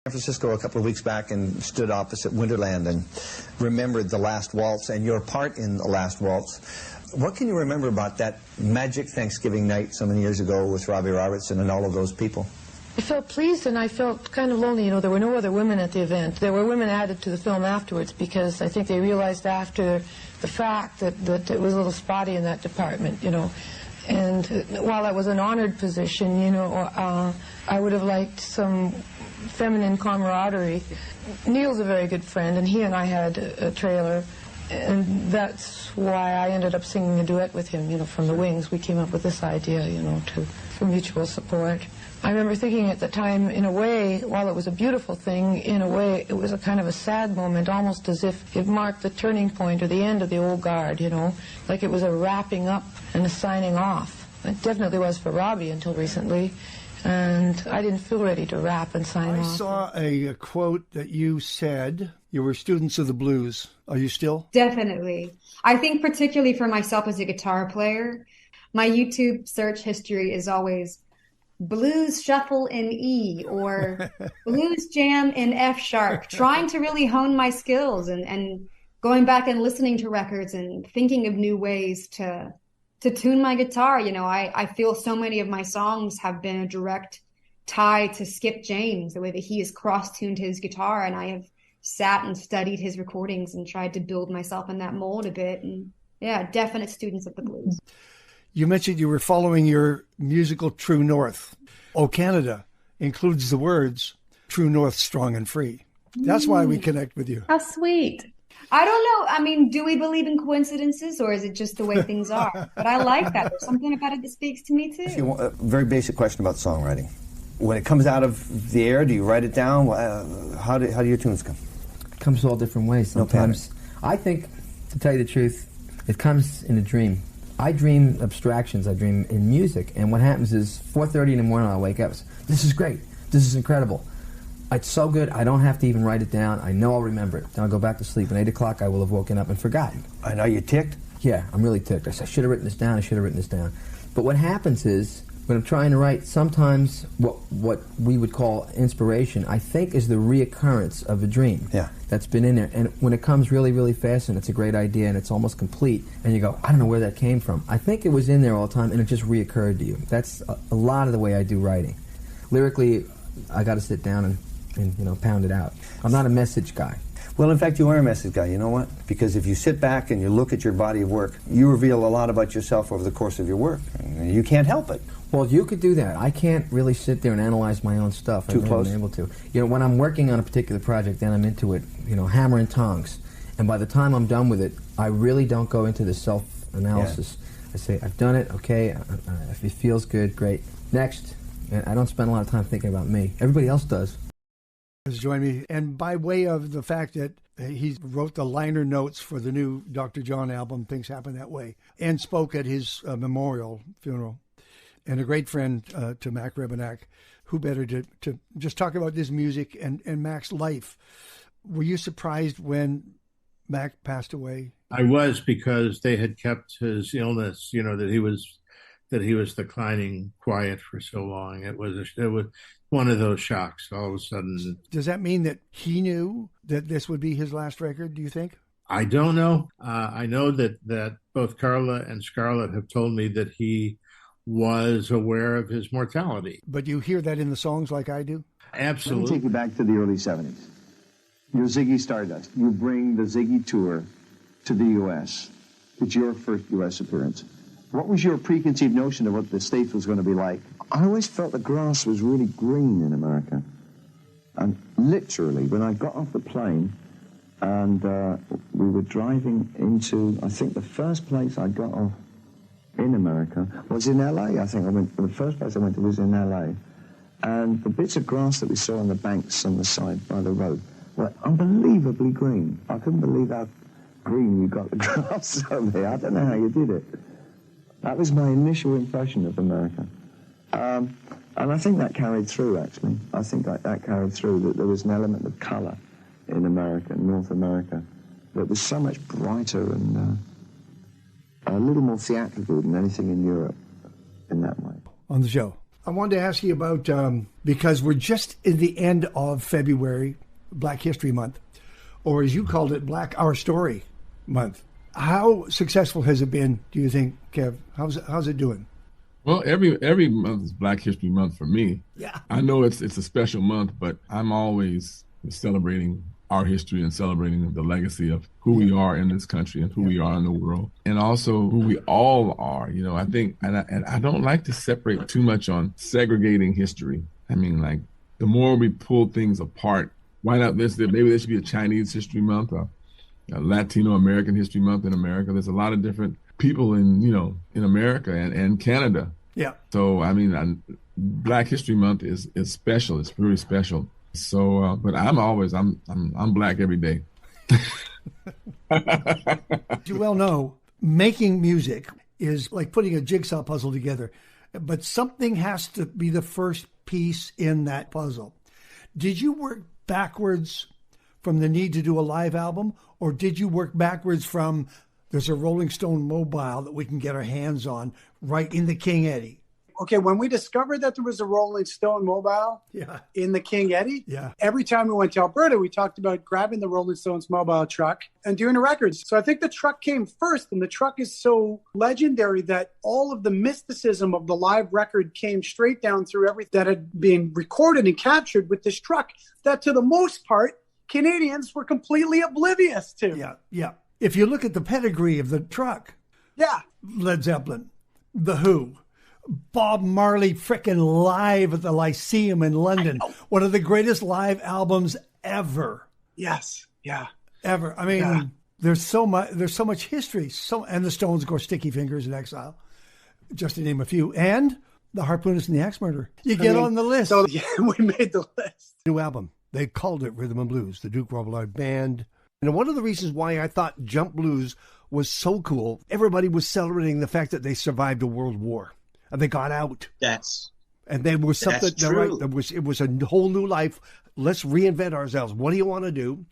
San Francisco a couple of weeks back and stood opposite Winterland and remembered the last waltz and your part in the last waltz. What can you remember about that magic Thanksgiving night so many years ago with Robbie Robertson and all of those people? I felt pleased and I felt kind of lonely. You know, there were no other women at the event. There were women added to the film afterwards because I think they realized after the fact that it was a little spotty in that department, you know. And while that was an honored position, you know, I would have liked some feminine camaraderie. Neil's a very good friend, and he and I had a trailer, and that's why I ended up singing a duet with him, you know, from the wings. We came up with this idea, you know, for mutual support. I remember thinking at the time, in a way, while it was a beautiful thing, in a way it was a kind of a sad moment, almost as if it marked the turning point or the end of the old guard, you know, like it was a wrapping up and a signing off. It definitely was for Robbie until recently, and I didn't feel ready to wrap and sign off. I saw a quote that you said you were students of the blues. Are you still? Definitely. I think particularly for myself as a guitar player, my YouTube search history is always blues shuffle in E or blues jam in F sharp, trying to really hone my skills and going back and listening to records and thinking of new ways to tune my guitar. You know, I feel so many of my songs have been a direct tie to Skip James, the way that he has cross-tuned his guitar, and I have sat and studied his recordings and tried to build myself in that mold a bit. And yeah, definite students of the blues. You mentioned you were following your musical true north. Oh, Canada includes the words True North, Strong and Free. That's why we connect with you. How sweet. I don't know. I mean, do we believe in coincidences, or is it just the way things are? But I like that. There's something about it that speaks to me, too. A very basic question about songwriting. When it comes out of the air, do you write it down? How do your tunes come? It comes all different ways. Sometimes, I think, to tell you the truth, it comes in a dream. I dream abstractions. I dream in music. And what happens is 4:30 in the morning, I'll wake up. This is great. This is incredible. It's so good, I don't have to even write it down. I know I'll remember it. Then I'll go back to sleep. At 8 o'clock, I will have woken up and forgotten. I know you're ticked? Yeah, I'm really ticked. I should have written this down. I should have written this down. But what happens is, when I'm trying to write, sometimes what we would call inspiration, I think is the reoccurrence of a dream that's been in there. And when it comes really, really fast and it's a great idea and it's almost complete, and you go, I don't know where that came from. I think it was in there all the time and it just reoccurred to you. That's a lot of the way I do writing. Lyrically, I got to sit down and pound it out. I'm not a message guy. Well, in fact, you are a message guy. You know what? Because if you sit back and you look at your body of work, you reveal a lot about yourself over the course of your work. And you can't help it. Well, you could do that. I can't really sit there and analyze my own stuff. Too close? I've never been able to. You know, when I'm working on a particular project, then I'm into it, hammer and tongs. And by the time I'm done with it, I really don't go into the self-analysis. Yeah. I say, I've done it, okay, if it feels good, great. Next. And I don't spend a lot of time thinking about me. Everybody else does. Has joined me, and by way of the fact that he wrote the liner notes for the new Dr. John album, Things Happen That Way, and spoke at his memorial funeral, and a great friend to Mac Rebenak, who better to just talk about this music and Mac's life. Were you surprised when Mac passed away? I was, because they had kept his illness, that he was declining quiet for so long. It was one of those shocks all of a sudden. Does that mean that he knew that this would be his last record, do you think? I don't know. I know that both Carla and Scarlett have told me that he was aware of his mortality. But you hear that in the songs like I do? Absolutely. Let me take you back to the early 70s. You're Ziggy Stardust. You bring the Ziggy tour to the U.S. It's your first U.S. appearance. What was your preconceived notion of what the States was going to be like? I always felt the grass was really green in America. And literally, when I got off the plane and we were driving into, I think the first place I got off in America was in L.A. I think the first place I went to was in L.A. And the bits of grass that we saw on the banks on the side by the road were unbelievably green. I couldn't believe how green you got the grass over there. I don't know how you did it. That was my initial impression of America. And I think that carried through, actually. I think that carried through, that there was an element of colour in America, North America, that was so much brighter and a little more theatrical than anything in Europe in that way. On the show, I wanted to ask you about, because we're just in the end of February, Black History Month, or as you called it, Black Our Story Month. How successful has it been, do you think, Kev? How's it doing? Well, every month is Black History Month for me. Yeah. I know it's a special month, but I'm always celebrating our history and celebrating the legacy of who we are in this country and who we are in the world, and also who we all are. You know, I think, and I don't like to separate too much on segregating history. I mean, like, the more we pull things apart, why not maybe there should be a Chinese History Month, or a Latino American History Month in America. There's a lot of different people in America and Canada. Yeah. So, I mean, Black History Month is special. It's really special. So, but I'm Black every day. You well know, making music is like putting a jigsaw puzzle together, but something has to be the first piece in that puzzle. Did you work backwards from the need to do a live album, or did you work backwards from there's a Rolling Stone mobile that we can get our hands on right in the King Eddie? Okay, when we discovered that there was a Rolling Stone mobile in the King Eddie, every time we went to Alberta, we talked about grabbing the Rolling Stones mobile truck and doing the records. So I think the truck came first, and the truck is so legendary that all of the mysticism of the live record came straight down through everything that had been recorded and captured with this truck that, to the most part, Canadians were completely oblivious to. Yeah. If you look at the pedigree of the truck, Led Zeppelin, The Who, Bob Marley frickin' live at the Lyceum in London. One of the greatest live albums ever. Yes. Yeah. Ever. I mean, there's so much history. And the Stones, of course, Sticky Fingers in Exile, just to name a few. And the Harpoonist and the Axe Murderer. You get on the list. So we made the list. New album. They called it Rhythm and Blues, the Duke Robillard Band. And one of the reasons why I thought Jump Blues was so cool, everybody was celebrating the fact that they survived a world war. And they got out. And they were something. That's true. Right, it was a whole new life. Let's reinvent ourselves. What do you want to do?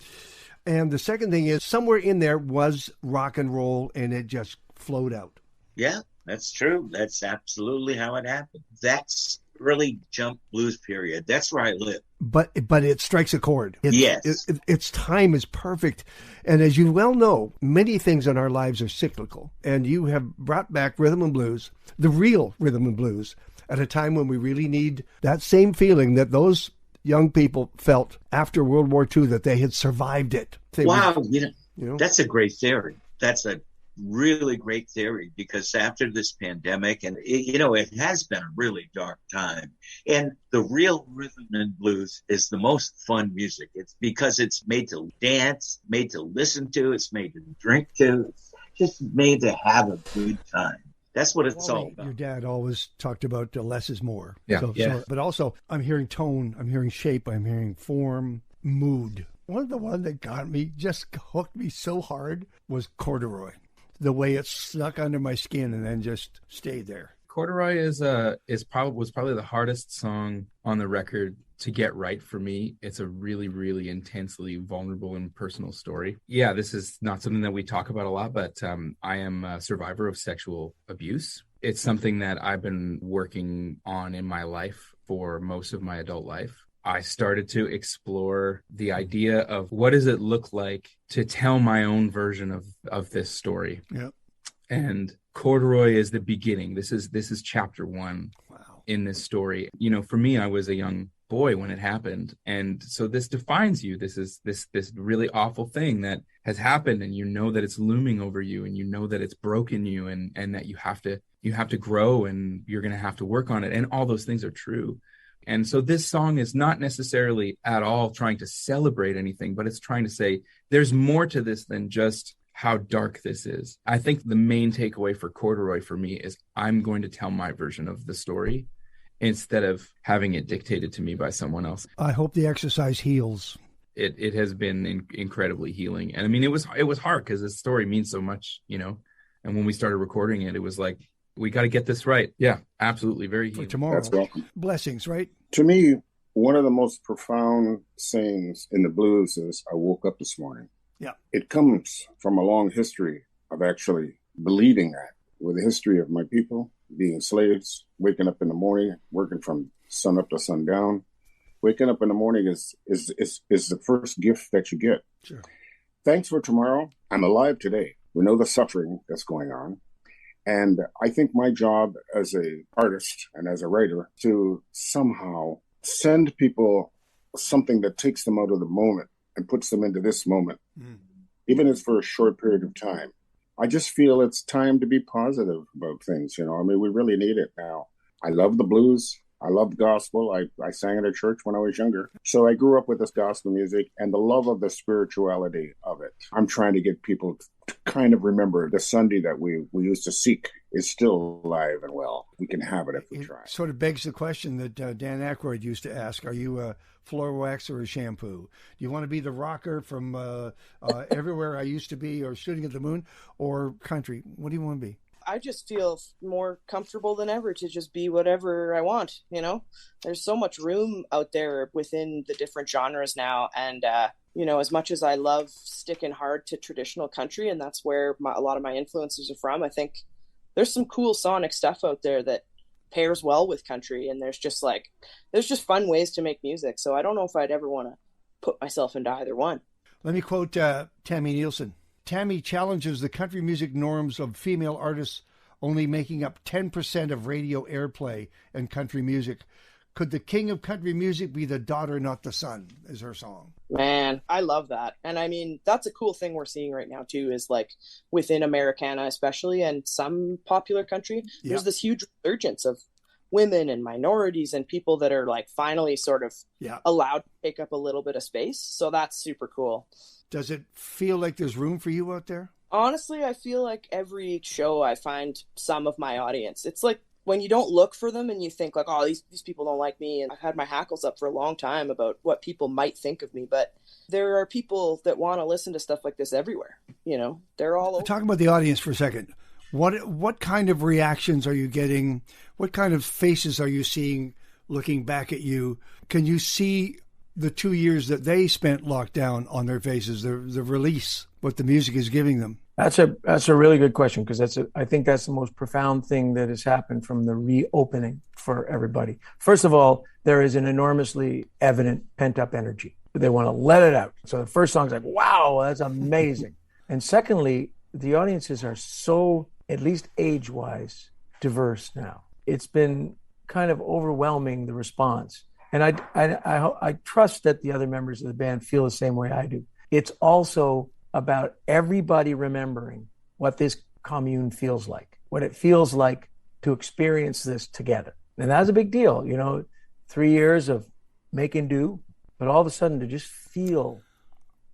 And the second thing is, somewhere in there was rock and roll, and it just flowed out. Yeah, that's true. That's absolutely how it happened. That's early Jump Blues period. That's where I live. But it strikes a chord. Yes. Its time is perfect. And as you well know, many things in our lives are cyclical. And you have brought back rhythm and blues, the real rhythm and blues, at a time when we really need that same feeling that those young people felt after World War II, that they had survived it. That's a great theory. That's a really great theory, because after this pandemic, and it has been a really dark time, and the real rhythm and blues is the most fun music. It's because it's made to dance, made to listen to, it's made to drink to, it's just made to have a good time. That's what it's all about. Your dad always talked about less is more. Yeah. But also, I'm hearing tone, I'm hearing shape, I'm hearing form, mood. One that got me, just hooked me so hard, was Corduroy. The way it snuck under my skin and then just stayed there. Corduroy was probably the hardest song on the record to get right for me. It's a really, really intensely vulnerable and personal story. Yeah, this is not something that we talk about a lot, but I am a survivor of sexual abuse. It's something that I've been working on in my life for most of my adult life. I started to explore the idea of what does it look like to tell my own version of this story. Yeah. And Corduroy is the beginning. This is chapter 1 in this story. For me, I was a young boy when it happened. And so this defines you. This is this really awful thing that has happened, and you know that it's looming over you, and you know that it's broken you, and that you have to grow, and you're going to have to work on it. And all those things are true. And so this song is not necessarily at all trying to celebrate anything, but it's trying to say there's more to this than just how dark this is. I think the main takeaway for Corduroy for me is I'm going to tell my version of the story instead of having it dictated to me by someone else. I hope the exercise heals. It has been incredibly healing. And I mean, it was hard because this story means so much, and when we started recording it, it was like, we got to get this right. Yeah, absolutely. Very healing. For tomorrow. That's welcome. Blessings, right? To me, one of the most profound sayings in the blues is, I woke up this morning. Yeah. It comes from a long history of actually believing that. With the history of my people, being slaves, waking up in the morning, working from sun up to sundown. Waking up in the morning is the first gift that you get. Sure. Thanks for tomorrow. I'm alive today. We know the suffering that's going on. And I think my job as an artist and as a writer to somehow send people something that takes them out of the moment and puts them into this moment, even if it's for a short period of time. I just feel it's time to be positive about things. I mean, we really need it now. I love the blues. I love gospel. I sang at a church when I was younger. So I grew up with this gospel music and the love of the spirituality of it. I'm trying to get people to kind of remember the Sunday that we used to seek is still alive and well. We can have it if we try. Sort of begs the question that Dan Aykroyd used to ask, are you a floor wax or a shampoo? Do you want to be the rocker from Everywhere I Used to Be or Shooting at the Moon, or country? What do you want to be? I just feel more comfortable than ever to just be whatever I want, There's so much room out there within the different genres now. And, as much as I love sticking hard to traditional country, and that's where a lot of my influences are from, I think there's some cool sonic stuff out there that pairs well with country. And there's just fun ways to make music. So I don't know if I'd ever want to put myself into either one. Let me quote Tammy Nielsen. Tammy challenges the country music norms of female artists only making up 10% of radio airplay in country music. Could the king of country music be the daughter, not the son, is her song. Man, I love that. And I mean, that's a cool thing we're seeing right now, too, is like within Americana, especially, and some popular country, there's this huge resurgence of women and minorities and people that are like finally sort of allowed to take up a little bit of space. So that's super cool. Does it feel like there's room for you out there? Honestly, I feel like every show I find some of my audience. It's like when you don't look for them and you think like, oh, these people don't like me. And I've had my hackles up for a long time about what people might think of me. But there are people that want to listen to stuff like this everywhere. They're all over. Talk about the audience for a second. What kind of reactions are you getting? What kind of faces are you seeing looking back at you? Can you see the 2 years that they spent locked down on their faces, the release, what the music is giving them? That's a really good question, because I think that's the most profound thing that has happened from the reopening for everybody. First of all, there is an enormously evident pent-up energy. They want to let it out. So the first song's like, wow, that's amazing. And secondly, the audiences are so, at least age-wise, diverse now. It's been kind of overwhelming, the response. And I trust that the other members of the band feel the same way I do. It's also about everybody remembering what this commune feels like, what it feels like to experience this together. And that's a big deal, 3 years of making do, but all of a sudden to just feel,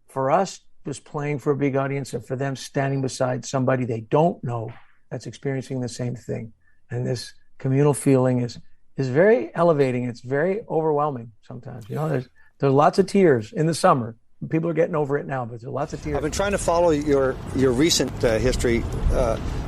for us, just playing for a big audience, and for them standing beside somebody they don't know that's experiencing the same thing. And this communal feeling is very elevating. It's very overwhelming sometimes. There's lots of tears in the summer. People are getting over it now, but there's lots of tears. I've been trying to follow your recent history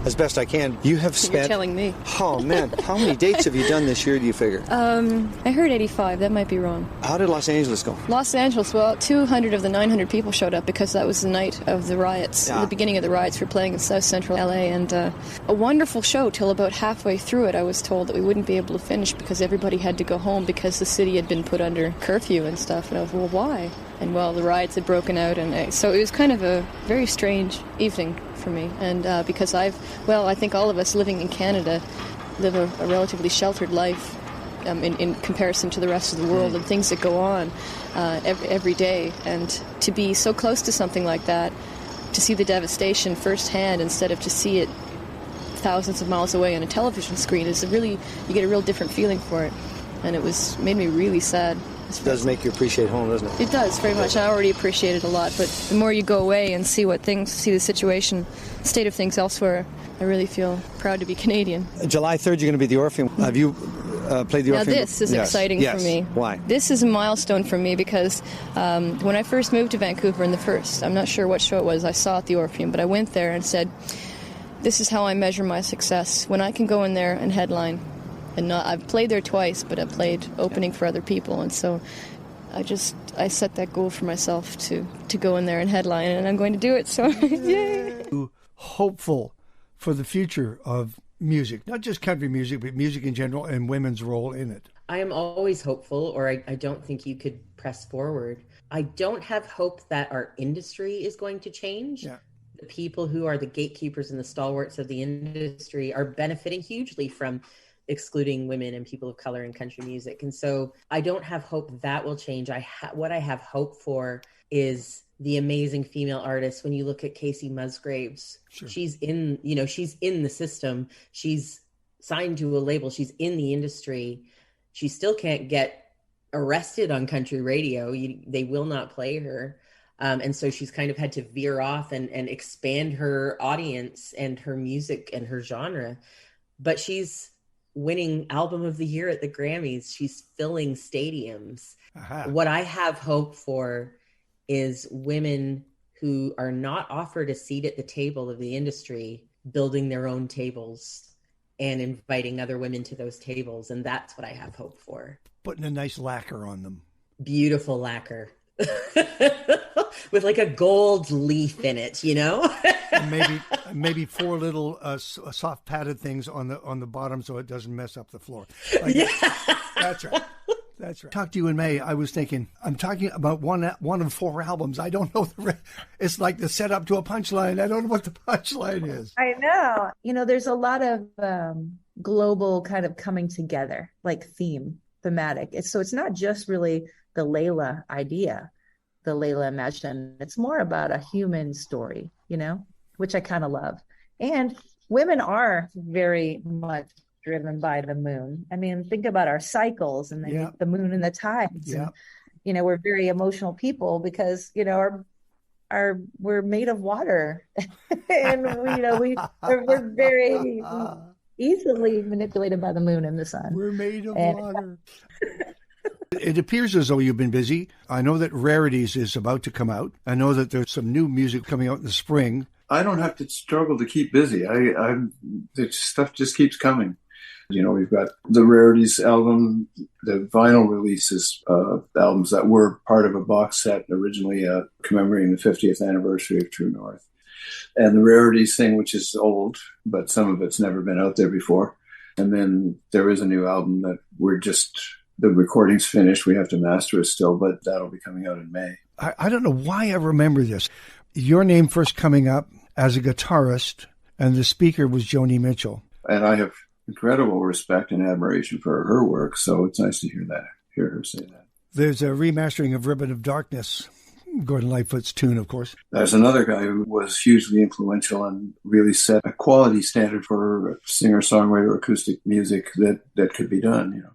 as best I can. You have spent... You're telling me. Oh, man. How many dates have you done this year, do you figure? I heard 85. That might be wrong. How did Los Angeles go? Los Angeles, well, 200 of the 900 people showed up because that was the night of the riots, the beginning of the riots. We're playing in South Central L.A., and a wonderful show till about halfway through it. I was told that we wouldn't be able to finish because everybody had to go home because the city had been put under curfew and stuff. And I was, well, why? And, well, the riots had broken out, and so it was kind of a very strange evening for me. And because I think all of us living in Canada live a relatively sheltered life in comparison to the rest of the world and things that go on every day. And to be so close to something like that, to see the devastation firsthand instead of to see it thousands of miles away on a television screen, you get a real different feeling for it. And it made me really sad. It does make you appreciate home, doesn't it? It does, very much. I already appreciate it a lot, but the more you go away and see the situation, state of things elsewhere, I really feel proud to be Canadian. July 3rd, you're going to be at the Orpheum. Have you played the Orpheum? Now this is exciting for me. Why? This is a milestone for me because when I first moved to Vancouver I'm not sure what show it was, I saw at the Orpheum, but I went there and said, this is how I measure my success. When I can go in there and headline. And I've played there twice, but I've played opening for other people, and so I set that goal for myself to go in there and headline, and I'm going to do it. So, yay! Hopeful for the future of music, not just country music, but music in general and women's role in it? I am always hopeful, or I don't think you could press forward. I don't have hope that our industry is going to change. Yeah. The people who are the gatekeepers and the stalwarts of the industry are benefiting hugely from excluding women and people of color in country music. And so I don't have hope that will change. What I have hope for is the amazing female artists. When you look at Casey Musgraves, sure. she's in the system. She's signed to a label. She's in the industry. She still can't get arrested on country radio. They will not play her. And so she's kind of had to veer off and expand her audience and her music and her genre. But she's winning Album of the Year at the Grammys. She's filling stadiums. Uh-huh. What I have hope for is women who are not offered a seat at the table of the industry, building their own tables and inviting other women to those tables. And that's what I have hope for. Putting a nice lacquer on them. Beautiful lacquer. With like a gold leaf in it, you know? And maybe 4 little soft padded things on the bottom so it doesn't mess up the floor. Yeah. That's right. That's right. Talk to you in May. I was thinking, I'm talking about one of 4 albums. I don't know it's like the setup to a punchline. I don't know what the punchline is. I know. You know, there's a lot of global kind of coming together, like thematic. So it's not just really the Layla idea, the Layla imagination. It's more about a human story, you know, which I kind of love. And women are very much driven by the moon. I mean, think about our cycles and the moon and the tides. Yeah. And, you know, we're very emotional people because, you know, we're made of water and we're very easily manipulated by the moon and the sun. We're made of water. It appears as though you've been busy. I know that Rarities is about to come out. I know that there's some new music coming out in the spring. I don't have to struggle to keep busy. The stuff just keeps coming. You know, we've got the Rarities album, the vinyl releases, albums that were part of a box set originally commemorating the 50th anniversary of True North. And the Rarities thing, which is old, but some of it's never been out there before. And then there is a new album that the recording's finished. We have to master it still, but that'll be coming out in May. I don't know why I remember this. Your name first coming up as a guitarist, and the speaker was Joni Mitchell. And I have incredible respect and admiration for her work, so it's nice to hear her say that. There's a remastering of Ribbon of Darkness, Gordon Lightfoot's tune, of course. There's another guy who was hugely influential and really set a quality standard for singer-songwriter acoustic music that could be done, you know.